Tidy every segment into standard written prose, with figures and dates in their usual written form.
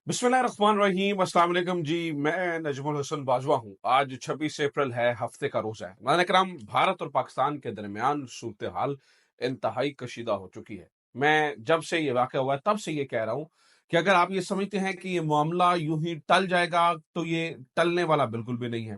बिस्मिल्लाहिर्रहमानिर्रहीम, अस्सलाम वालेकुम जी। मैं नजमुल हसन बाजवा हूँ। आज 26 अप्रैल है, हफ्ते का रोज़ा है। नाज़रीन किराम, भारत और पाकिस्तान के दरमियान सूरत हाल इंतहाई कशीदा हो चुकी है। मैं जब से ये वाक़या हुआ है तब से ये कह रहा हूँ कि अगर आप ये समझते हैं कि ये मामला यूं ही टल जाएगा तो ये टलने वाला बिल्कुल भी नहीं है।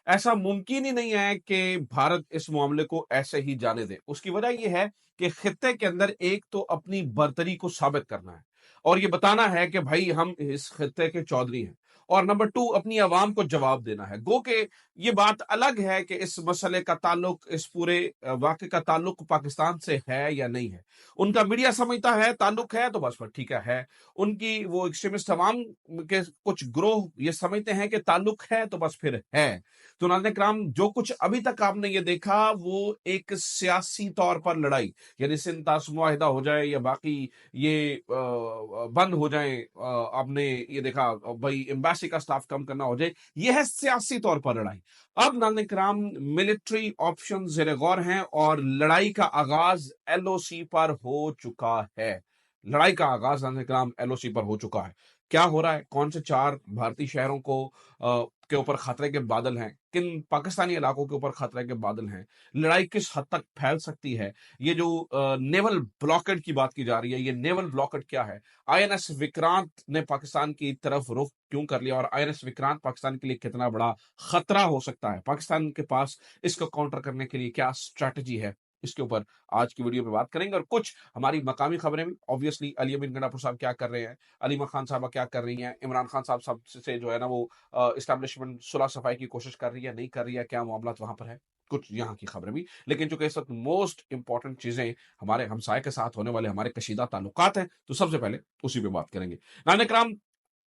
ऐसा मुमकिन ही नहीं है कि भारत इस मामले को ऐसे ही जाने दे। उसकी वजह ये है कि खित्ते के अंदर एक तो अपनी बर्तरी को साबित करना है और ये बताना है कि भाई हम इस खित्ते के चौधरी हैं, और नंबर टू अपनी आवाम को जवाब देना है। गो के ये बात अलग है कि इस मसले का ताल्लुक, इस पूरे वाक़े का ताल्लुक पाकिस्तान से है या नहीं है। उनका मीडिया समझता है ताल्लुक है तो बस फिर ठीक है। उनकी वो एक्सट्रीमिस्ट अवाम के कुछ ग्रोह ये समझते हैं कि ताल्लुक है तो बस फिर है। तो नाज़रीन किराम, जो कुछ अभी तक आपने ये देखा वो एक सियासी तौर पर लड़ाई, यानी सिंध तास मुआहिदा हो जाए या बाकी ये बंद हो जाए, आपने ये देखा भाई एम्बेसी का स्टाफ कम करना हो जाए, ये है सियासी तौर पर लड़ाई। अब नाज़रीन किराम, मिलिट्री ऑप्शन ज़ेर गौर हैं और लड़ाई का आगाज एलओसी पर हो चुका है। लड़ाई का आगाज नाज़रीन किराम एलओसी पर हो चुका है। क्या हो रहा है? कौन से चार भारतीय शहरों को के ऊपर खतरे के बादल हैं? किन पाकिस्तानी इलाकों के ऊपर खतरे के बादल हैं? लड़ाई किस हद तक फैल सकती है? ये जो नेवल ब्लॉकेड की बात की जा रही है, ये नेवल ब्लॉकेड क्या है? आईएनएस विक्रांत ने पाकिस्तान की तरफ रुख क्यों कर लिया और आईएनएस विक्रांत पाकिस्तान के लिए कितना बड़ा खतरा हो सकता है? पाकिस्तान के पास इसको काउंटर करने के लिए क्या स्ट्रैटेजी है? इसके ऊपर आज की वीडियो में बात करेंगे और कुछ हमारी मकामी खबरें भी। ऑब्वियसली अली अमीन गंडापुर साहब क्या कर रहे हैं, अलीमा खान साहबा क्या कर रही हैं, इमरान खान साहब से जो है ना वो इस्टेब्लिशमेंट सुलह सफाई की कोशिश कर रही है, नहीं कर रही है, क्या मामला वहां पर है, कुछ यहाँ की खबरें भी। लेकिन चूंकि इस वक्त मोस्ट इंपॉर्टेंट चीजें हमारे हमसाय के साथ होने वाले हमारे कशीदा ताल्लुकात हैं, तो सबसे पहले उसी पे बात करेंगे। नाज़रीन इकराम,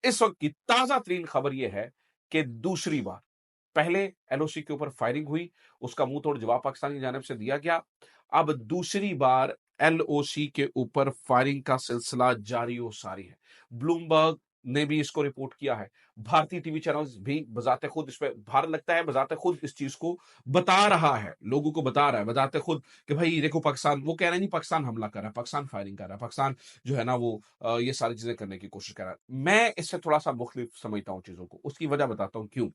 इस वक्त की ताजा तरीन खबर यह है कि दूसरी बार, पहले एलओसी के ऊपर फायरिंग हुई, उसका मुंह तोड़ जवाब पाकिस्तान की जानिब से दिया गया। अब दूसरी बार एलओसी के ऊपर फायरिंग का सिलसिला जारी और सारी है। ब्लूमबर्ग ने भी इसको रिपोर्ट किया है। भारतीय टीवी चैनल्स भी बजाते खुद इस पे, भारत लगता है बजाते खुद इस चीज को बता रहा है, लोगों को बता रहा है बजाते खुद कि भाई देखो पाकिस्तान, वो कह रहे हैं नहीं पाकिस्तान हमला कर रहा है, पाकिस्तान फायरिंग कर रहा है, पाकिस्तान जो है ना वो ये सारी चीजें करने की कोशिश कर रहा है। मैं इससे थोड़ा सा मुख्तलिफ समझता हूँ चीजों को, उसकी वजह बताता हूँ क्यों।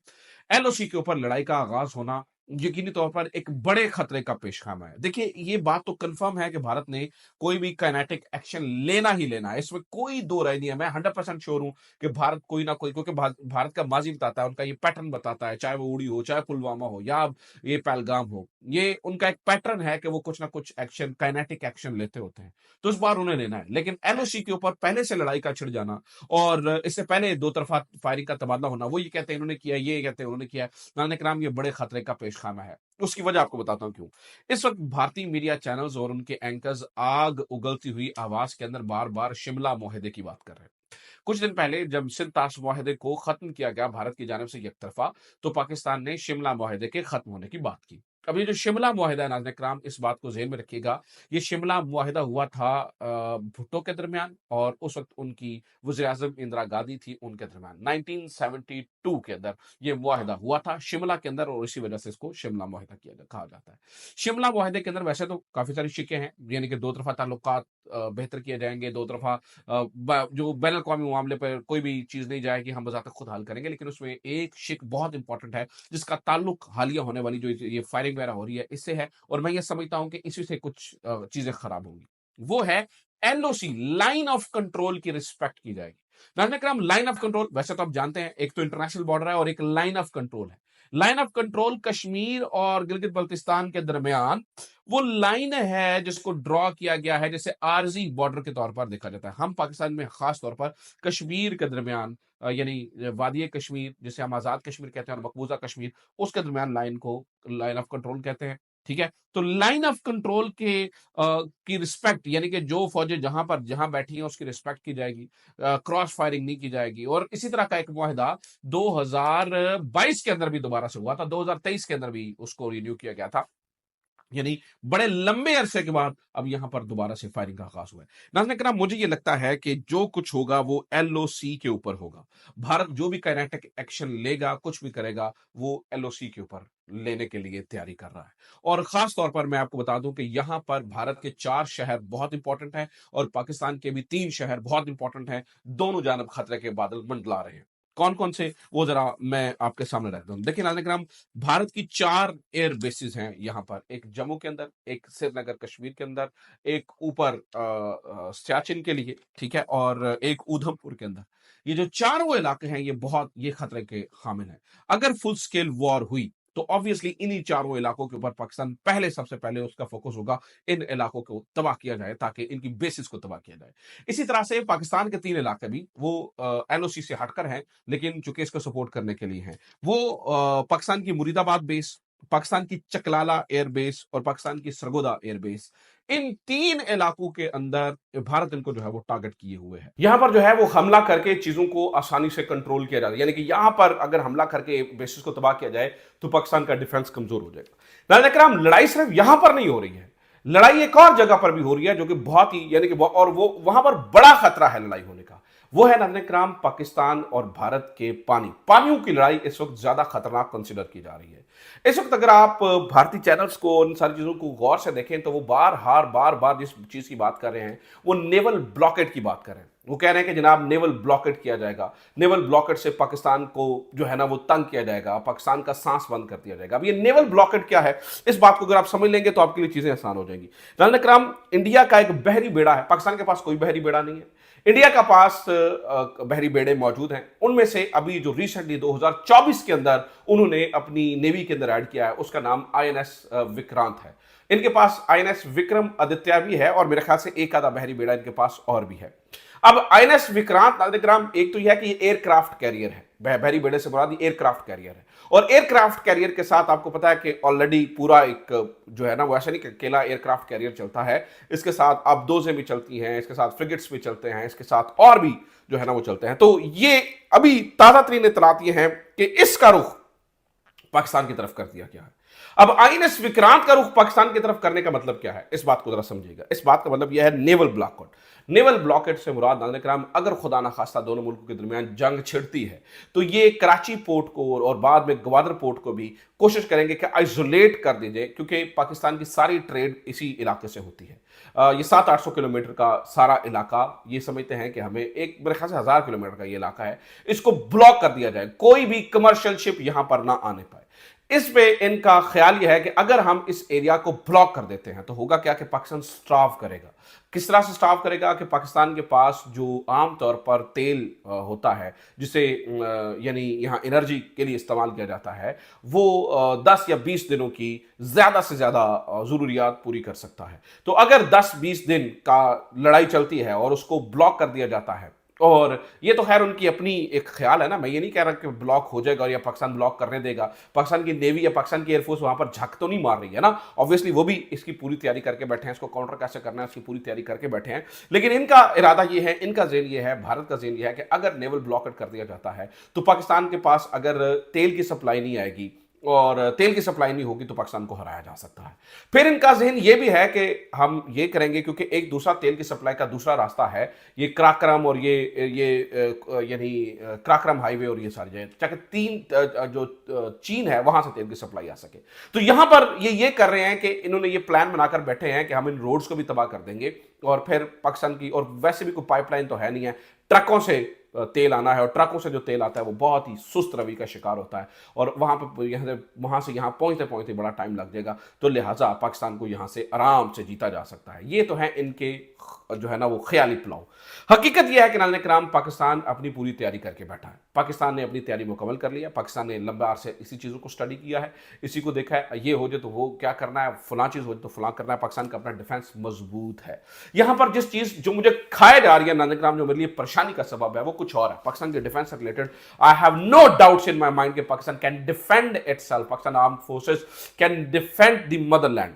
एलओसी के ऊपर लड़ाई का आगाज होना यकीनी तौर पर एक बड़े खतरे का पेशखामा है। देखिए, ये बात तो कंफर्म है कि भारत ने कोई भी काइनेटिक एक्शन लेना ही लेना है, इसमें कोई दो राय नहीं है। मैं 100% श्योर हूं कि भारत कोई ना कोई, क्योंकि भारत का माजी बताता है, उनका ये पैटर्न बताता है, चाहे वो उड़ी हो, चाहे पुलवामा हो या ये पहलगाम हो, ये उनका एक पैटर्न है कि वो कुछ ना कुछ एक्शन, काइनेटिक एक्शन लेते होते हैं। तो इस बार उन्हें लेना है। लेकिन एलओसी के ऊपर पहले से लड़ाई का छिड़ जाना और इससे पहले दो तरफा फायरिंग का तबादला होना, वो ये कहते हैं इन्होंने किया, ये कहते हैं उन्होंने किया, नाज़रीन किराम ये बड़े खतरे का पेशखाना है। उसकी वजह आपको बताता हूं क्यों। इस वक्त भारतीय मीडिया चैनल्स और उनके एंकर्स आग उगलती हुई आवाज के अंदर बार बार शिमला मुआहदे की बात कर रहे हैं। कुछ दिन पहले जब सिंध ताश मुआहदे को खत्म किया गया भारत की जानिब से यकतरफा, तो पाकिस्तान ने शिमला मुआहदे के खत्म होने की बात की। अब ये जो शिमला मुआहदा है नाज़रीन किराम, इस बात को ज़हन में रखिएगा, ये शिमला मुआहदा हुआ था भुट्टो के दरमियान और उस वक्त उनकी वज़ीर आज़म इंदिरा गांधी थी, उनके दरमियान 1972 के अंदर ये मुआहदा हुआ था शिमला के अंदर, और इसी वजह से इसको शिमला मुआहदा कहा जाता है। शिमला मुआहदे के अंदर वैसे तो काफी सारी शिकें हैं, यानी कि दो तरफा ताल्लुकात बेहतर किए जाएंगे, दो तरफा जो बैन अवी मामले पर कोई भी चीज नहीं जाएगी, हम बजाते खुद हल करेंगे। लेकिन उसमें एक शिक बहुत इंपॉर्टेंट है जिसका ताल्लुक हालिया होने वाली जो ये फायरिंग वगैरह हो रही है इससे है, और मैं ये समझता हूं कि इसी से कुछ चीजें खराब होंगी। वो है एलओसी, लाइन ऑफ कंट्रोल की रिस्पेक्ट की जाएगी। नाज़रीन करम, लाइन ऑफ कंट्रोल वैसे तो आप जानते हैं, एक तो इंटरनेशनल बॉर्डर है और एक लाइन ऑफ कंट्रोल है। लाइन ऑफ कंट्रोल कश्मीर और गिलगित बल्तिस्तान के दरमियान वो लाइन है जिसको ड्रॉ किया गया है, जैसे आरजी बॉर्डर के तौर पर देखा जाता है। हम पाकिस्तान में खास तौर पर कश्मीर के दरमियान यानी वादी कश्मीर जिसे हम आजाद कश्मीर कहते हैं और मकबूजा कश्मीर, उसके दरमियान लाइन को लाइन ऑफ कंट्रोल कहते हैं। ठीक है, तो लाइन ऑफ कंट्रोल के की रिस्पेक्ट, यानी कि जो फौजें जहां बैठी हैं उसकी रिस्पेक्ट की जाएगी, क्रॉस फायरिंग नहीं की जाएगी। और इसी तरह का एक मुआहदा 2022 के अंदर भी दोबारा से हुआ था, 2023 के अंदर भी उसको रिन्यू किया गया था। यानी बड़े लंबे अरसे के बाद अब यहां पर दोबारा से फायरिंग का आगाज हुआ है। नाज़रीन करम, मुझे ये लगता है कि जो कुछ होगा वो एलओसी के ऊपर होगा। भारत जो भी काइनेटिक एक्शन लेगा, कुछ भी करेगा, वो एलओसी के ऊपर लेने के लिए तैयारी कर रहा है। और खास तौर पर मैं आपको बता दूं कि यहां पर भारत के 4 शहर बहुत इंपॉर्टेंट हैं और पाकिस्तान के भी 3 शहर बहुत इंपॉर्टेंट हैं। दोनों जानब खतरे के बादल मंडला रहे हैं। कौन कौन से, वो जरा मैं आपके सामने रखता हूं। देखिए नाज़रीन करम, भारत की 4 एयर बेसिस हैं यहाँ पर। एक जम्मू के अंदर, एक श्रीनगर कश्मीर के अंदर, एक ऊपर सियाचिन के लिए, ठीक है, और एक उधमपुर के अंदर। ये जो चारों इलाके हैं ये बहुत ये खतरे के हामिल हैं। अगर फुल स्केल वॉर हुई तो ऑब्वियसली इन्हीं चारों इलाकों के ऊपर पाकिस्तान सबसे पहले उसका फोकस होगा, इन इलाकों को तबाह किया जाए ताकि इनकी बेसिस को तबाह किया जाए। इसी तरह से पाकिस्तान के 3 इलाके भी वो एलओसी से हटकर हैं, लेकिन चूंकि इसको सपोर्ट करने के लिए हैं। वो पाकिस्तान की मुरीदाबाद बेस, पाकिस्तान की चकलाला एयर बेस और पाकिस्तान की सरगोदा एयर बेस। इन 3 इलाकों के अंदर भारत इनको जो है वो टारगेट किए हुए है। यहां पर जो है वो हमला करके चीजों को आसानी से कंट्रोल किया जाता है। यानी कि यहां पर अगर हमला करके बेसिस को तबाह किया जाए तो पाकिस्तान का डिफेंस कमजोर हो जाएगा। नाज़रीन करम, लड़ाई सिर्फ यहां पर नहीं हो रही है, लड़ाई एक और जगह पर भी हो रही है जो कि बहुत ही, यानी कि और वो वहां पर बड़ा खतरा है लड़ाई होने का। वो है नाज़रीन करम पाकिस्तान और भारत के पानियों की लड़ाई इस वक्त ज्यादा खतरनाक कंसीडर की जा रही है। इस वक्त अगर आप भारतीय चैनल्स को, इन सारी चीजों को गौर से देखें तो वो बार बार जिस चीज की बात कर रहे हैं वो नेवल ब्लॉकेट की बात कर रहे हैं। वो कह रहे हैं कि जनाब नेवल ब्लॉकेट किया जाएगा, नेवल ब्लॉकेट से पाकिस्तान को जो है ना वो तंग किया जाएगा, पाकिस्तान का सांस बंद कर दिया जाएगा। अब ये नेवल ब्लॉकेट क्या है, इस बात को अगर आप समझ लेंगे तो आपके लिए चीजें आसान हो जाएंगी। नाज़रीन करम, इंडिया का एक बहरी बेड़ा है, पाकिस्तान के पास कोई बहरी बेड़ा नहीं है, इंडिया का पास बहरी बेड़े मौजूद हैं। उनमें से अभी जो रिसेंटली 2024 के अंदर उन्होंने अपनी नेवी के अंदर ऐड किया है उसका नाम आईएनएस विक्रांत है। इनके पास आईएनएस विक्रम आदित्य भी है और मेरे ख्याल से एक आधा बहरी बेड़ा इनके पास और भी है। अब आईएनएस विक्रांत, नाज़रीन, एक तो यह है कि ये एयरक्राफ्ट कैरियर है, बहरी बेड़े से मुराद एयरक्राफ्ट कैरियर है। और एयरक्राफ्ट कैरियर के साथ आपको पता है कि ऑलरेडी पूरा एक जो है ना वो ऐसा नहीं कि अकेला एयरक्राफ्ट कैरियर चलता है, इसके साथ अब्दोज़ें भी चलती हैं, इसके साथ फ्रिगेट्स भी चलते हैं, इसके साथ और भी जो है ना वो चलते हैं। तो ये अभी ताजा तरीन इत्तलात ये हैं कि इसका रुख पाकिस्तान की तरफ कर दिया गया है। अब आईएनएस विक्रांत का रुख पाकिस्तान की तरफ करने का मतलब क्या है, इस बात को जरा समझिएगा। इस बात का मतलब यह है नेवल ब्लॉकेट। नेवल ब्लॉकेट से मुराद, नाज़रीन करम, अगर खुदा ना खास्ता दोनों मुल्कों के दरमियान जंग छिड़ती है तो ये कराची पोर्ट को और बाद में गवादर पोर्ट को भी कोशिश करेंगे कि आइसोलेट कर दीजिए, क्योंकि पाकिस्तान की सारी ट्रेड इसी इलाके से होती है। ये 700-800 किलोमीटर का सारा इलाका, ये समझते हैं कि हमें एक मेरे ख्याल से 1000 किलोमीटर का ये इलाका है, इसको ब्लॉक कर दिया जाए, कोई भी कमर्शियल शिप यहां पर ना आने पाए। इस पे इनका ख्याल यह है कि अगर हम इस एरिया को ब्लॉक कर देते हैं तो होगा क्या कि पाकिस्तान स्टार्व करेगा। किस तरह से स्टार्व करेगा कि पाकिस्तान के पास जो आमतौर पर तेल होता है जिसे यानी यहाँ एनर्जी के लिए इस्तेमाल किया जाता है, वो 10 या 20 दिनों की ज़्यादा से ज़्यादा ज़रूरियात पूरी कर सकता है। तो अगर 10-20 दिन का लड़ाई चलती है और उसको ब्लॉक कर दिया जाता है, और ये तो खैर उनकी अपनी एक ख्याल है ना, मैं ये नहीं कह रहा कि ब्लॉक हो जाएगा और या पाकिस्तान ब्लॉक करने देगा। पाकिस्तान की नेवी या पाकिस्तान की एयरफोर्स वहां पर झक तो नहीं मार रही है ना, ऑब्वियसली वो भी इसकी पूरी तैयारी करके बैठे हैं, इसको काउंटर कैसे करना है इसकी पूरी तैयारी करके बैठे हैं। लेकिन इनका इरादा ये है, इनका ज़ेन ये है, भारत का ज़ेन ये है कि अगर नेवल ब्लॉकेट कर दिया जाता है तो पाकिस्तान के पास अगर तेल की सप्लाई नहीं आएगी और तेल की सप्लाई नहीं होगी तो पाकिस्तान को हराया जा सकता है। फिर इनका ज़हन ये भी है कि हम ये करेंगे, क्योंकि एक दूसरा तेल की सप्लाई का दूसरा रास्ता है ये क्राक्रम और ये यानी क्राक्रम हाईवे और ये सारी जगह, चाहे 3 जो चीन है वहां से तेल की सप्लाई आ सके। तो यहां पर ये कर रहे हैं कि इन्होंने ये प्लान बनाकर बैठे हैं कि हम इन रोड्स को भी तबाह कर देंगे और फिर पाकिस्तान की, और वैसे भी कोई पाइपलाइन तो है नहीं है, ट्रकों से तेल आना है और ट्रकों से जो तेल आता है वो बहुत ही सुस्त रवि का शिकार होता है और वहां से यहाँ पहुंचते पहुंचते बड़ा टाइम लग जाएगा। तो लिहाजा पाकिस्तान को यहाँ से आराम से जीता जा सकता है। ये तो है इनके जो है ना वो ख्याली प्लाव। हकीकत यह है कि नाज़रीन किराम, पाकिस्तान अपनी पूरी तैयारी करके बैठा है। पाकिस्तान ने अपनी तैयारी मुकम्मल कर लिया। पाकिस्तान ने लंबे अरसे इसी चीज़ों को स्टडी किया है, इसी को देखा है, ये हो जाए तो वो क्या करना है, फलां चीज़ हो जाए तो फलां करना है। पाकिस्तान का अपना डिफेंस मजबूत है। यहाँ पर जिस चीज़ जो मुझे खाए जा रही है नाज़रीन किराम, जो मेरे लिए परेशानी का सबब है, वो कुछ और है। पाकिस्तान के डिफेंस से related I have no doubts in my mind कि Pakistan can defend itself, Pakistan armed forces can defend the motherland.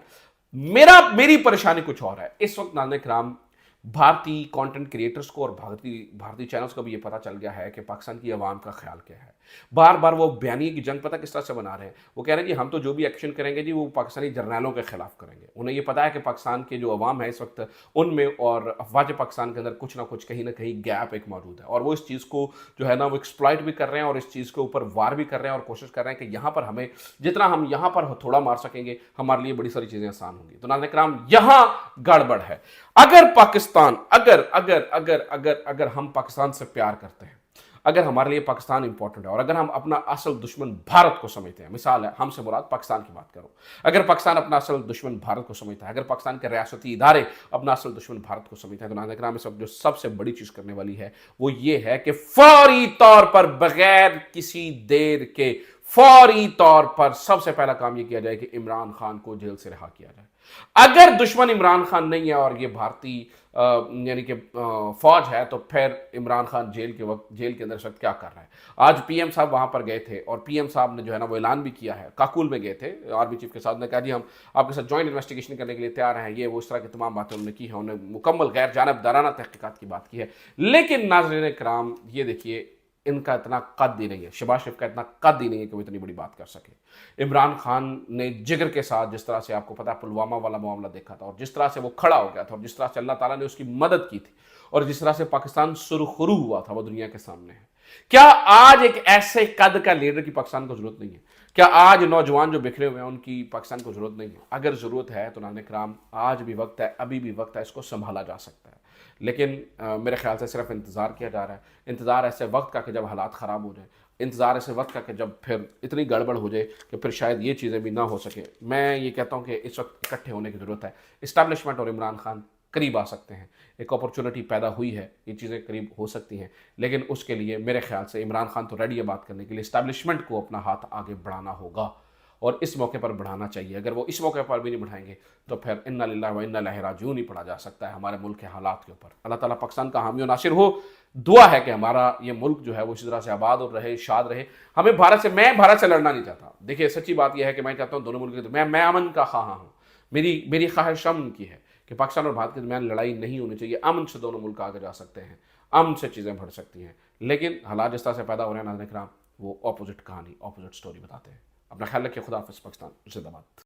मेरी परेशानी कुछ और है। इस वक्त नाज़रीन किराम भारतीय कंटेंट क्रिएटर्स को और भारतीय भारतीय चैनल्स को भी ये पता चल गया है कि पाकिस्तान की आवाम का ख्याल क्या है। बार बार वो बयानिए की जंग पता किस तरह से बना रहे हैं, वो कह रहे हैं जी हम तो जो भी एक्शन करेंगे जी वो पाकिस्तानी जर्नैलों के खिलाफ करेंगे। उन्हें ये पता है कि पाकिस्तान के जो अवाम है इस वक्त उनमें और अफवाज पाकिस्तान के अंदर कुछ ना कुछ कहीं ना कहीं गैप एक मौजूद है, और वो इस चीज़ को जो है ना वो एक्सप्लॉइट भी कर रहे हैं और इस चीज़ के ऊपर वार भी कर रहे हैं और कोशिश कर रहे हैं कि यहाँ पर हमें जितना हम यहाँ पर थोड़ा मार सकेंगे हमारे लिए बड़ी सारी चीज़ें आसान होंगी। तो नाज़रीन किराम यहाँ गड़बड़ है। अगर पाकिस्तान अगर अगर अगर अगर अगर हम पाकिस्तान से प्यार करते हैं, अगर हमारे लिए पाकिस्तान इंपॉर्टेंट है और अगर हम अपना असल दुश्मन भारत को समझते हैं, मिसाल है हमसे मुराद पाकिस्तान की बात करो, अगर पाकिस्तान अपना असल दुश्मन भारत को समझता है, अगर पाकिस्तान के रियासती इदारे अपना असल दुश्मन भारत को समझते हैं, तो नाज़रीन किराम इस वक्त जो सबसे बड़ी चीज़ करने वाली है वो ये है कि फौरी तौर पर बगैर किसी देर के फौरी तौर पर सबसे पहला काम यह किया जाए कि इमरान खान को जेल से रिहा किया जाए। अगर दुश्मन इमरान खान नहीं है और ये भारतीय यानी कि फौज है, तो फिर इमरान खान जेल के अंदर इस वक्त क्या कर रहा है। आज पीएम साहब वहां पर गए थे और पीएम साहब ने जो है ना वो ऐलान भी किया है, काकुल में गए थे आर्मी चीफ के साथ, ने कहा जी हम आपके साथ जॉइंट इन्वेस्टिगेशन करने के लिए तैयार हैं, ये वो इस तरह की तमाम बातें उन्होंने की है, उन्होंने मुकम्मल गैर जानबदाराना तहकीकात की बात की है। लेकिन नाज़रीन कराम ये देखिए इनका इतना कद ही नहीं है, शहबाज शरीफ का इतना कद ही नहीं है कि वो इतनी बड़ी बात कर सके। इमरान खान ने जिगर के साथ जिस तरह से आपको पता है पुलवामा वाला मामला देखा था और जिस तरह से वो खड़ा हो गया था और जिस तरह से अल्लाह ताला ने उसकी मदद की थी और जिस तरह से पाकिस्तान सुरखरू हुआ था वो दुनिया के सामने है। क्या आज एक ऐसे कद का लीडर की पाकिस्तान को जरूरत नहीं है? क्या आज नौजवान जो बिखरे हुए हैं उनकी पाकिस्तान को जरूरत नहीं है? अगर जरूरत है तो नाज़रीन कराम आज भी वक्त है, अभी भी वक्त है, इसको संभाला जा सकता है। लेकिन मेरे ख्याल से सिर्फ इंतज़ार किया जा रहा है। इंतज़ार ऐसे वक्त का कि जब हालात ख़राब हो जाए, इंतज़ार ऐसे वक्त का कि जब फिर इतनी गड़बड़ हो जाए कि फिर शायद ये चीज़ें भी ना हो सके। मैं ये कहता हूँ कि इस वक्त इकट्ठे होने की ज़रूरत है। इस्टेब्लिशमेंट और इमरान खान करीब आ सकते हैं, एक अपॉर्चुनिटी पैदा हुई है, ये चीज़ें करीब हो सकती हैं, लेकिन उसके लिए मेरे ख्याल से इमरान खान तो रेडी है बात करने के लिए, इस्टेब्लिशमेंट को अपना हाथ आगे बढ़ाना होगा और इस मौके पर बढ़ाना चाहिए। अगर वो इस मौके पर भी नहीं बढ़ाएंगे तो फिर इन्ना लिल्लाहि व इन्ना इलैहि राजिऊन ही पड़ा जा सकता है हमारे मुल्क के हालात के ऊपर। अल्लाह ताला पाकिस्तान का हामी और नासिर हो। दुआ है कि हमारा ये मुल्क जो है वो इसी तरह से आबाद और रहे, शाद रहे। हमें मैं भारत से लड़ना नहीं चाहता। देखिए सच्ची बात यह है कि मैं चाहता हूँ दोनों मुल्क के मैं अमन का ख्वाह हूँ। मेरी ख्वाहिश अमन की है कि पाकिस्तान और भारत के दरमियान लड़ाई नहीं होनी चाहिए। अमन से दोनों मुल्क आगे जा सकते हैं, अमन से चीज़ें बढ़ सकती हैं। लेकिन हालात जिस तरह से पैदा हो रहे हैं नाज़रीन किराम, वो ऑपोजिट कहानी, ऑपोजिट स्टोरी बताते हैं। अपना ख्याल रखिए। खुदा हाफिज़। पाकिस्तान जिंदाबाद।